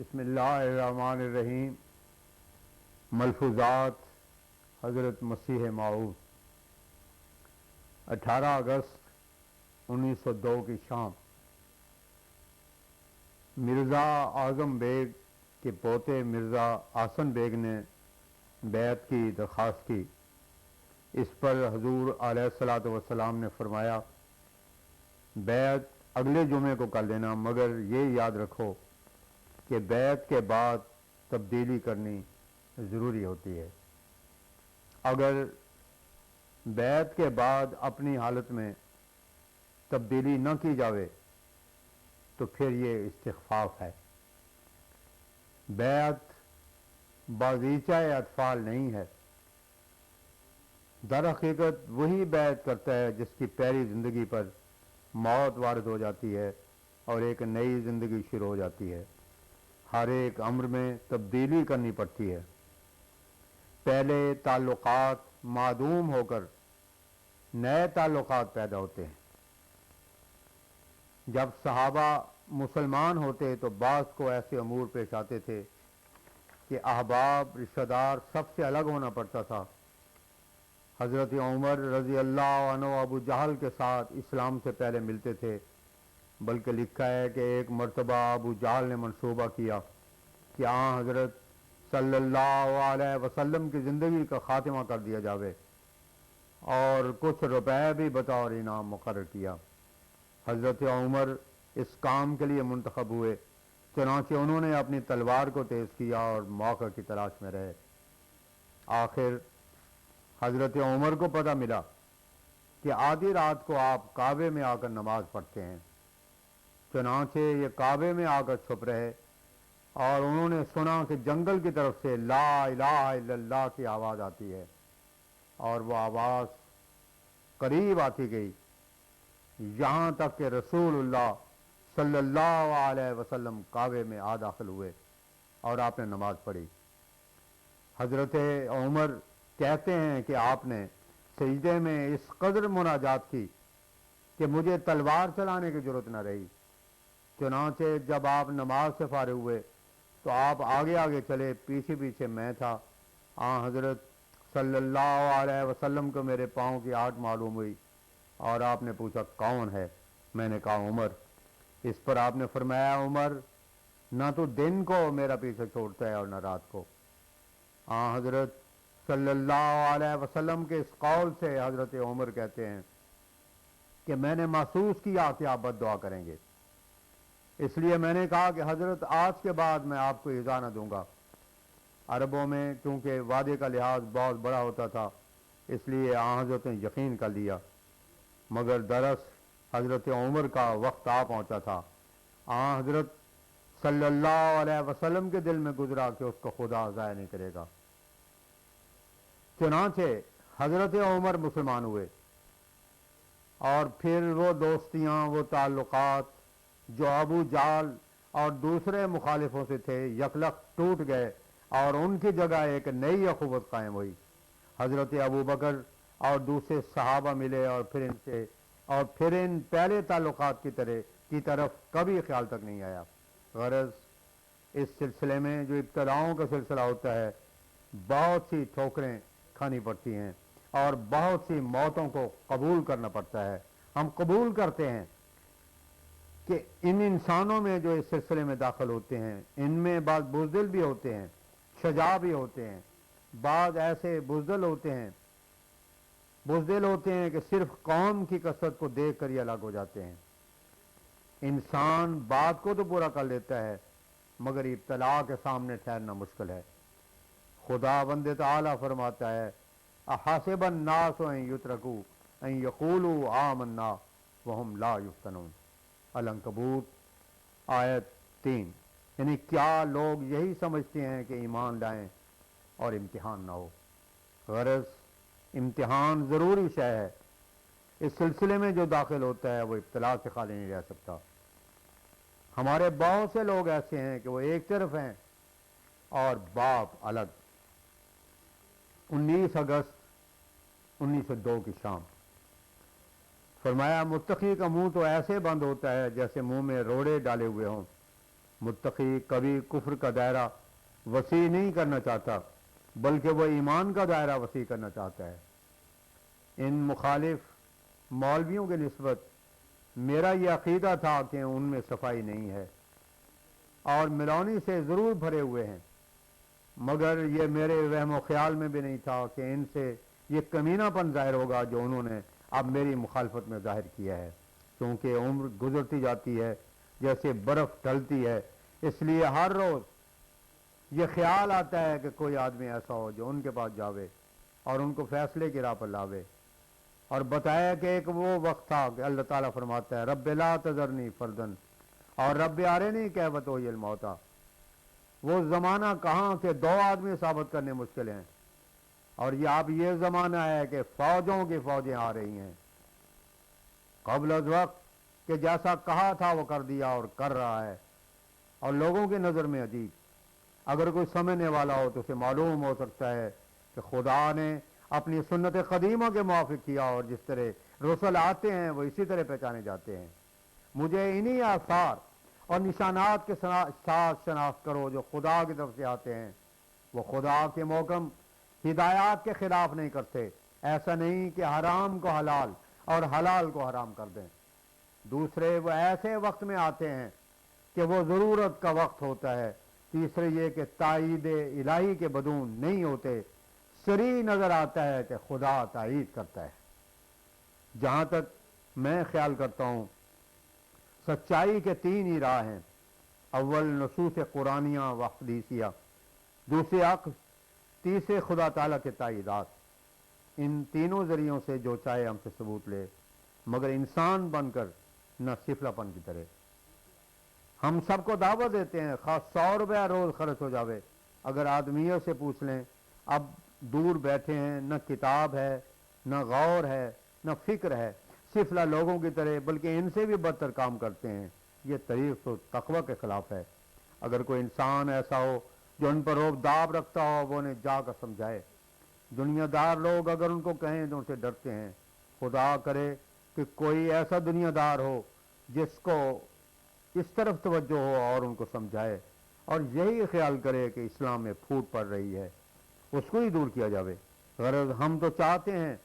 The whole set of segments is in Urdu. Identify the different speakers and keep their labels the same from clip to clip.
Speaker 1: بسم اللہ الرحمن الرحیم۔ ملفوظات حضرت مسیح موعود 18 اگست 1902 کی شام، مرزا اعظم بیگ کے پوتے مرزا احسن بیگ نے بیعت کی درخواست کی۔ اس پر حضور علیہ الصلوۃ والسلام نے فرمایا بیعت اگلے جمعے کو کر لینا، مگر یہ یاد رکھو کہ بیعت کے بعد تبدیلی کرنی ضروری ہوتی ہے۔ اگر بیعت کے بعد اپنی حالت میں تبدیلی نہ کی جاوے تو پھر یہ استخفاف ہے۔ بیعت بازیچہ اطفال نہیں ہے، در حقیقت وہی بیعت کرتا ہے جس کی پہلی زندگی پر موت وارد ہو جاتی ہے اور ایک نئی زندگی شروع ہو جاتی ہے۔ ہر ایک امر میں تبدیلی کرنی پڑتی ہے۔ پہلے تعلقات معدوم ہو کر نئے تعلقات پیدا ہوتے ہیں۔ جب صحابہ مسلمان ہوتے تو بعض کو ایسے امور پیش آتے تھے کہ احباب رشتہ دار سب سے الگ ہونا پڑتا تھا۔ حضرت عمر رضی اللہ عنہ ابو جہل کے ساتھ اسلام سے پہلے ملتے تھے، بلکہ لکھا ہے کہ ایک مرتبہ ابو جہل نے منصوبہ کیا کہ حضرت صلی اللہ علیہ وسلم کی زندگی کا خاتمہ کر دیا جاوے، اور کچھ روپے بھی بطور انعام مقرر کیا۔ حضرت عمر اس کام کے لیے منتخب ہوئے، چنانچہ انہوں نے اپنی تلوار کو تیز کیا اور موقع کی تلاش میں رہے۔ آخر حضرت عمر کو پتہ ملا کہ آدھی رات کو آپ کعبے میں آ کر نماز پڑھتے ہیں، چنانچہ یہ کعبے میں آ کر چھپ رہے اور انہوں نے سنا کہ جنگل کی طرف سے لا الہ الا اللہ کی آواز آتی ہے، اور وہ آواز قریب آتی گئی یہاں تک کہ رسول اللہ صلی اللہ علیہ وسلم کعبے میں آ داخل ہوئے اور آپ نے نماز پڑھی۔ حضرت عمر کہتے ہیں کہ آپ نے سجدے میں اس قدر مناجات کی کہ مجھے تلوار چلانے کی ضرورت نہ رہی۔ چنانچہ جب آپ نماز سے فارغ ہوئے تو آپ آگے آگے چلے، پیچھے پیچھے میں تھا۔ حضرت صلی اللہ علیہ وسلم کو میرے پاؤں کی آہٹ معلوم ہوئی اور آپ نے پوچھا کون ہے؟ میں نے کہا عمر۔ اس پر آپ نے فرمایا عمر، نہ تو دن کو میرا پیچھے چھوڑتا ہے اور نہ رات کو۔ حضرت صلی اللہ علیہ وسلم کے اس قول سے حضرت عمر کہتے ہیں کہ میں نے محسوس کیا کہ آپ بد دعا کریں گے، اس لیے میں نے کہا کہ حضرت آج کے بعد میں آپ کو ایذا نہ دوں گا۔ عربوں میں چونکہ وعدے کا لحاظ بہت بڑا ہوتا تھا، اس لیے حضرت نے یقین کر لیا، مگر درس حضرت عمر کا وقت آ پہنچا تھا۔ حضرت صلی اللہ علیہ وسلم کے دل میں گزرا کہ اس کو خدا ضائع نہیں کرے گا۔ چنانچہ حضرت عمر مسلمان ہوئے، اور پھر وہ دوستیاں، وہ تعلقات جو ابو جہل اور دوسرے مخالفوں سے تھے یکلخ ٹوٹ گئے اور ان کی جگہ ایک نئی اخوت قائم ہوئی۔ حضرت ابو بکر اور دوسرے صحابہ ملے اور پھر ان پہلے تعلقات کی طرف کبھی خیال تک نہیں آیا۔ غرض اس سلسلے میں جو ابتلاؤں کا سلسلہ ہوتا ہے، بہت سی ٹھوکریں کھانی پڑتی ہیں اور بہت سی موتوں کو قبول کرنا پڑتا ہے۔ ہم قبول کرتے ہیں کہ ان انسانوں میں جو اس سلسلے میں داخل ہوتے ہیں، ان میں بعض بزدل بھی ہوتے ہیں، شجاع بھی ہوتے ہیں، بعض ایسے بزدل ہوتے ہیں کہ صرف قوم کی کثرت کو دیکھ کر ہی الگ ہو جاتے ہیں۔ انسان بات کو تو پورا کر لیتا ہے، مگر ابتلا کے سامنے ٹھہرنا مشکل ہے۔ خدا بند تعالیٰ فرماتا ہے احاسب الناس ان یترکوا ان یقولوا آمنا وہم لا یفتنون، العنکبوت آیت 3۔ یعنی کیا لوگ یہی سمجھتے ہیں کہ ایمان لائیں اور امتحان نہ ہو؟ غرض امتحان ضروری شے ہے۔ اس سلسلے میں جو داخل ہوتا ہے وہ ابتلا سے خالی نہیں رہ سکتا۔ ہمارے بہت سے لوگ ایسے ہیں کہ وہ ایک طرف ہیں اور باپ الگ۔ 19 اگست 1902 کی شام، فرمایا متقی کا منہ تو ایسے بند ہوتا ہے جیسے منہ میں روڑے ڈالے ہوئے ہوں، متقی کبھی کفر کا دائرہ وسیع نہیں کرنا چاہتا بلکہ وہ ایمان کا دائرہ وسیع کرنا چاہتا ہے۔ ان مخالف مولویوں کے نسبت میرا یہ عقیدہ تھا کہ ان میں صفائی نہیں ہے اور ملونی سے ضرور بھرے ہوئے ہیں، مگر یہ میرے وہم و خیال میں بھی نہیں تھا کہ ان سے یہ کمینہ پن ظاہر ہوگا جو انہوں نے اب میری مخالفت میں ظاہر کیا ہے، کیونکہ عمر گزرتی جاتی ہے جیسے برف ڈھلتی ہے، اس لیے ہر روز یہ خیال آتا ہے کہ کوئی آدمی ایسا ہو جو ان کے پاس جاوے اور ان کو فیصلے کی راہ پر لاوے، اور بتایا کہ ایک وہ وقت تھا کہ اللہ تعالیٰ فرماتا ہے رب لا تذرنی فردن اور رب ارنی کیف تحیی الموتیٰ۔ وہ زمانہ کہاں کہ دو آدمی ثابت کرنے مشکل ہیں، اور یہ اب یہ زمانہ ہے کہ فوجوں کی فوجیں آ رہی ہیں قبل از وقت کہ جیسا کہا تھا وہ کر دیا اور کر رہا ہے، اور لوگوں کی نظر میں عجیب۔ اگر کوئی سمجھنے والا ہو تو اسے معلوم ہو سکتا ہے کہ خدا نے اپنی سنت قدیمہ کے موافق کیا، اور جس طرح رسل آتے ہیں وہ اسی طرح پہچانے جاتے ہیں۔ مجھے انہی آثار اور نشانات کے ساتھ شناخت کرو جو خدا کی طرف سے آتے ہیں۔ وہ خدا کے محکم ہدایات کے خلاف نہیں کرتے، ایسا نہیں کہ حرام کو حلال اور حلال کو حرام کر دیں۔ دوسرے وہ ایسے وقت میں آتے ہیں کہ وہ ضرورت کا وقت ہوتا ہے۔ تیسرے یہ کہ تائید الہی کے بدون نہیں ہوتے، سری نظر آتا ہے کہ خدا تائید کرتا ہے۔ جہاں تک میں خیال کرتا ہوں سچائی کے تین ہی راہ ہیں، اول نصوص قرآنیہ و حدیثیہ، دوسرے عقل، تیسرے خدا تعالیٰ کے تائیدات۔ ان تینوں ذریعوں سے جو چاہے ہم سے ثبوت لے، مگر انسان بن کر نہ سفلہ پن کی طرح۔ ہم سب کو دعوت دیتے ہیں، خاص 100 روپیہ روز خرچ ہو جاوے۔ اگر آدمیوں سے پوچھ لیں، اب دور بیٹھے ہیں، نہ کتاب ہے، نہ غور ہے، نہ فکر ہے، سفلہ لوگوں کی طرح بلکہ ان سے بھی بدتر کام کرتے ہیں۔ یہ طریق تو تقوی کے خلاف ہے۔ اگر کوئی انسان ایسا ہو جو ان پر روب داب رکھتا ہو، وہ انہیں جا کر سمجھائے۔ دنیا دار لوگ اگر ان کو کہیں تو ان سے ڈرتے ہیں۔ خدا کرے کہ کوئی ایسا دنیا دار ہو جس کو اس طرف توجہ ہو اور ان کو سمجھائے، اور یہی خیال کرے کہ اسلام میں پھوٹ پڑ رہی ہے، اس کو ہی دور کیا جاوے۔ غرض ہم تو چاہتے ہیں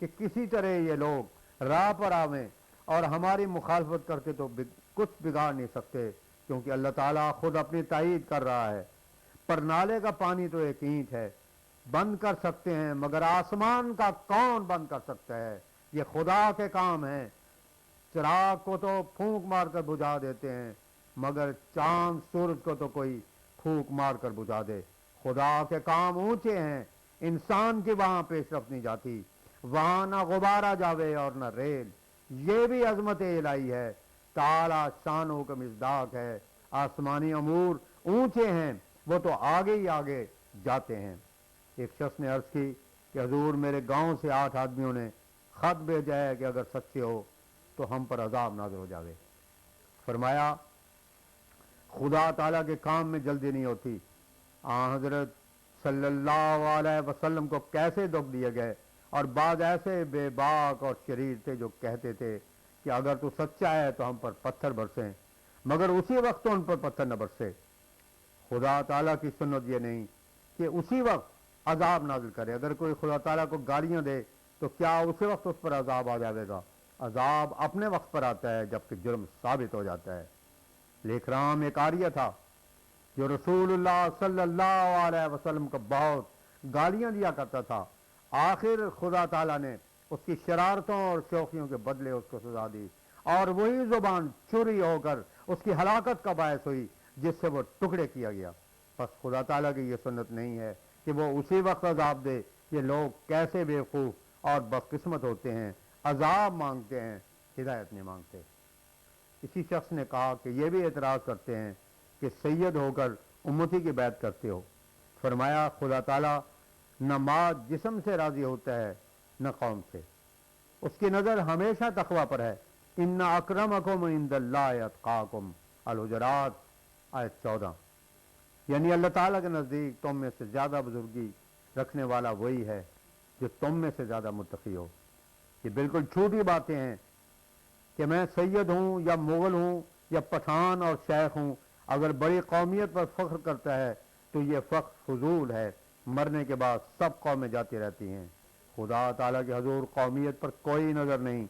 Speaker 1: کہ کسی طرح یہ لوگ راہ پر آویں، اور ہماری مخالفت کر کے تو کچھ بگاڑ نہیں سکتے، کیونکہ اللہ تعالیٰ خود اپنی تائید کر رہا ہے۔ پر نالے کا پانی تو ایک اینٹ ہے، بند کر سکتے ہیں، مگر آسمان کا کون بند کر سکتا ہے؟ یہ خدا کے کام ہیں۔ چراغ کو تو پھونک مار کر بجھا دیتے ہیں، مگر چاند سورج کو تو کوئی پھونک مار کر بجھا دے۔ خدا کے کام اونچے ہیں، انسان کی وہاں پیش رفت نہیں جاتی، وہاں نہ غبارہ جاوے اور نہ ریل۔ یہ بھی عظمت الہی ہے، تعالی شانوں کا مصداق ہے۔ آسمانی امور اونچے ہیں، وہ تو آگے ہی آگے جاتے ہیں۔ ایک شخص نے عرض کی کہ حضور میرے گاؤں سے 8 آدمیوں نے خط بھیجا ہے کہ اگر سچے ہو تو ہم پر عذاب نازل ہو جاوے۔ فرمایا خدا تعالیٰ کے کام میں جلدی نہیں ہوتی۔ حضرت صلی اللہ علیہ وسلم کو کیسے دکھ دیے گئے، اور بعض ایسے بے باک اور شریر تھے جو کہتے تھے کہ اگر تو سچا ہے تو ہم پر پتھر برسیں، مگر اسی وقت تو ان پر پتھر نہ برسے۔ خدا تعالیٰ کی سنت یہ نہیں کہ اسی وقت عذاب نازل کرے۔ اگر کوئی خدا تعالیٰ کو گالیاں دے تو کیا اسی وقت اس پر عذاب آ جائے گا؟ عذاب اپنے وقت پر آتا ہے جبکہ جرم ثابت ہو جاتا ہے۔ لیکرام ایک آریہ تھا جو رسول اللہ صلی اللہ علیہ وسلم کو بہت گالیاں دیا کرتا تھا۔ آخر خدا تعالیٰ نے اس کی شرارتوں اور شوخیوں کے بدلے اس کو سزا دی، اور وہی زبان چوری ہو کر اس کی ہلاکت کا باعث ہوئی جس سے وہ ٹکڑے کیا گیا۔ بس خدا تعالیٰ کی یہ سنت نہیں ہے کہ وہ اسی وقت عذاب دے۔ یہ لوگ کیسے بیوقوف اور بدقسمت ہوتے ہیں، عذاب مانگتے ہیں، ہدایت نہیں مانگتے۔ اسی شخص نے کہا کہ یہ بھی اعتراض کرتے ہیں کہ سید ہو کر امتی کی بیعت کرتے ہو۔ فرمایا خدا تعالیٰ نہ ماد جسم سے راضی ہوتا ہے نہ قوم سے، اس کی نظر ہمیشہ تقوی پر ہے۔ ان اکرمکم عند اللہ اتقاکم، الحجرات آیت 14۔ یعنی اللہ تعالیٰ کے نزدیک تم میں سے زیادہ بزرگی رکھنے والا وہی ہے جو تم میں سے زیادہ متقی ہو۔ یہ بالکل چھوٹی باتیں ہیں کہ میں سید ہوں یا مغل ہوں یا پٹھان اور شیخ ہوں، اگر بڑی قومیت پر فخر کرتا ہے تو یہ فخر فضول ہے، مرنے کے بعد سب قومیں جاتی رہتی ہیں۔ خدا تعالیٰ کے حضور قومیت پر کوئی نظر نہیں،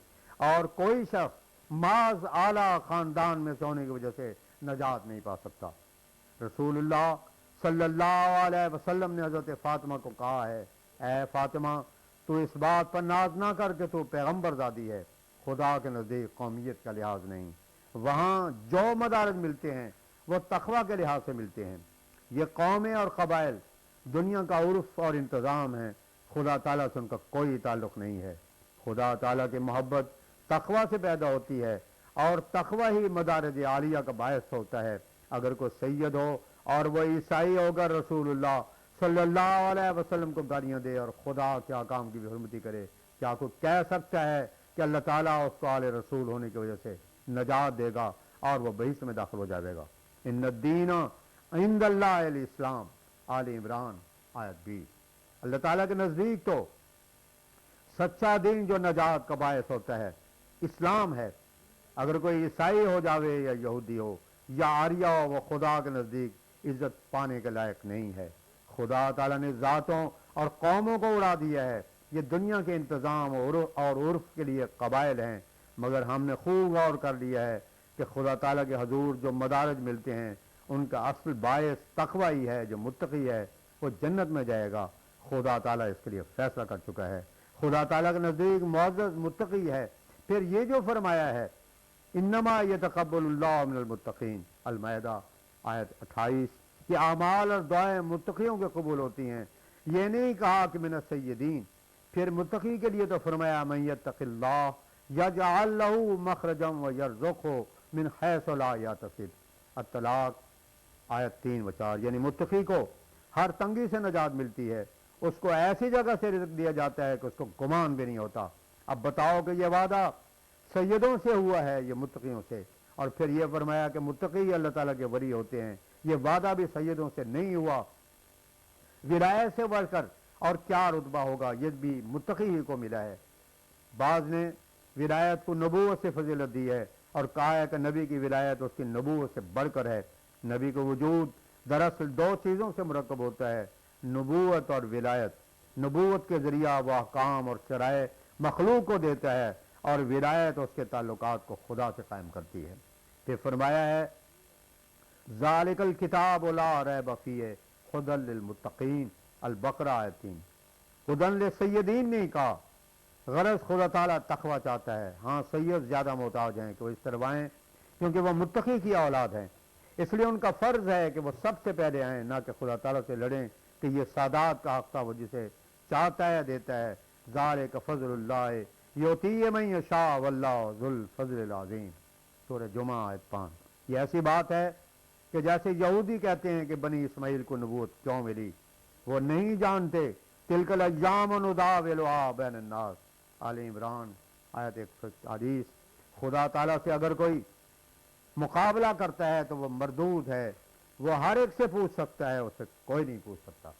Speaker 1: اور کوئی شخص محض اعلیٰ خاندان میں سے ہونے کی وجہ سے نجات نہیں پا سکتا۔ رسول اللہ صلی اللہ علیہ وسلم نے حضرت فاطمہ کو کہا ہے، اے فاطمہ، تو اس بات پر ناز نہ کر کہ تو پیغمبر زادی ہے، خدا کے نزدیک قومیت کا لحاظ نہیں، وہاں جو مدارج ملتے ہیں وہ تقوی کے لحاظ سے ملتے ہیں۔ یہ قومیں اور قبائل دنیا کا عرف اور انتظام ہے، خدا تعالیٰ سے ان کا کوئی تعلق نہیں ہے۔ خدا تعالیٰ کی محبت تقوی سے پیدا ہوتی ہے، اور تقوی ہی مدارج عالیہ کا باعث ہوتا ہے۔ اگر کوئی سید ہو اور وہ عیسائی ہوگا رسول اللہ صلی اللہ علیہ وسلم کو گالیاں دے اور خدا کے احکام کی بھی حرمتی کرے، کیا کوئی کہہ سکتا ہے کہ اللہ تعالیٰ اس کو آل رسول ہونے کی وجہ سے نجات دے گا اور وہ بہشت میں داخل ہو جائے گا؟ ان الدین عند اللہ الاسلام، آل عمران آیت 20۔ اللہ تعالیٰ کے نزدیک تو سچا دین جو نجات کا باعث ہوتا ہے اسلام ہے۔ اگر کوئی عیسائی ہو جاوے یا یہودی ہو یا آریہ ہو، وہ خدا کے نزدیک عزت پانے کے لائق نہیں ہے۔ خدا تعالیٰ نے ذاتوں اور قوموں کو اڑا دیا ہے، یہ دنیا کے انتظام اور عرف کے لیے قبائل ہیں، مگر ہم نے خوب غور کر لیا ہے کہ خدا تعالیٰ کے حضور جو مدارج ملتے ہیں ان کا اصل باعث تقوی ہی ہے۔ جو متقی ہے وہ جنت میں جائے گا، خدا تعالیٰ اس کے لیے فیصلہ کر چکا ہے۔ خدا تعالیٰ کے نزدیک معزز متقی ہے۔ پھر یہ جو فرمایا ہے انما یتقبل اللہ من المتقین، المائدہ آیت 28، کہ اعمال اور دعائیں متقیوں کے قبول ہوتی ہیں، یہ نہیں کہا کہ من السیدین۔ پھر متقی کے لیے تو فرمایا من یتق اللہ یجعل لہ مخرجا ویرزقہ من حیث لا یحتسب، الطلاق آیت 3 و 4۔ یعنی متقی کو ہر تنگی سے نجات ملتی ہے، اس کو ایسی جگہ سے رزق دیا جاتا ہے کہ اس کو گمان بھی نہیں ہوتا۔ اب بتاؤ کہ یہ وعدہ سیدوں سے ہوا ہے، یہ متقیوں سے، اور پھر یہ فرمایا کہ متقی اللہ تعالیٰ کے ولی ہوتے ہیں، یہ وعدہ بھی سیدوں سے نہیں ہوا۔ ولایت سے بڑھ کر اور کیا رتبہ ہوگا، یہ بھی متقی ہی کو ملا ہے۔ بعض نے ولایت کو نبوت سے فضیلت دی ہے اور کہا ہے کہ نبی کی ولایت اس کی نبوت سے بڑھ کر ہے۔ نبی کا وجود دراصل دو چیزوں سے مرکب ہوتا ہے، نبوت اور ولایت۔ نبوت کے ذریعہ وہ احکام اور شرائع مخلوق کو دیتا ہے، اور ولایت اس کے تعلقات کو خدا سے قائم کرتی ہے۔ پھر فرمایا ہے ذالک الکتاب لا ریب فیہ ھدی للمتقین، البقرہ آیت 3۔ ھدی للسیدین نہیں کہا، غرض خدا تعالیٰ تقوی چاہتا ہے۔ ہاں سید زیادہ محتاج ہیں کہ وہ اس طرح آئیں، کیونکہ وہ متقی کی اولاد ہیں، اس لیے ان کا فرض ہے کہ وہ سب سے پہلے آئیں، نہ کہ خدا تعالیٰ سے لڑیں کہ یہ سادات کا حق تھا، وہ جسے چاہتا ہے دیتا ہے۔ ذالک فضل اللہ یؤتیہ من یشاء واللہ ذو الفضل العظیم، سورہ جمعہ آیت 5۔ یہ ایسی بات ہے کہ جیسے یہودی کہتے ہیں کہ بنی اسماعیل کو نبوت کیوں ملی، وہ نہیں جانتے تلک الایام نداولها بین الناس، آل عمران آیت 140۔ خدا تعالیٰ سے اگر کوئی مقابلہ کرتا ہے تو وہ مردود ہے، وہ ہر ایک سے پوچھ سکتا ہے، اس سے کوئی نہیں پوچھ سکتا۔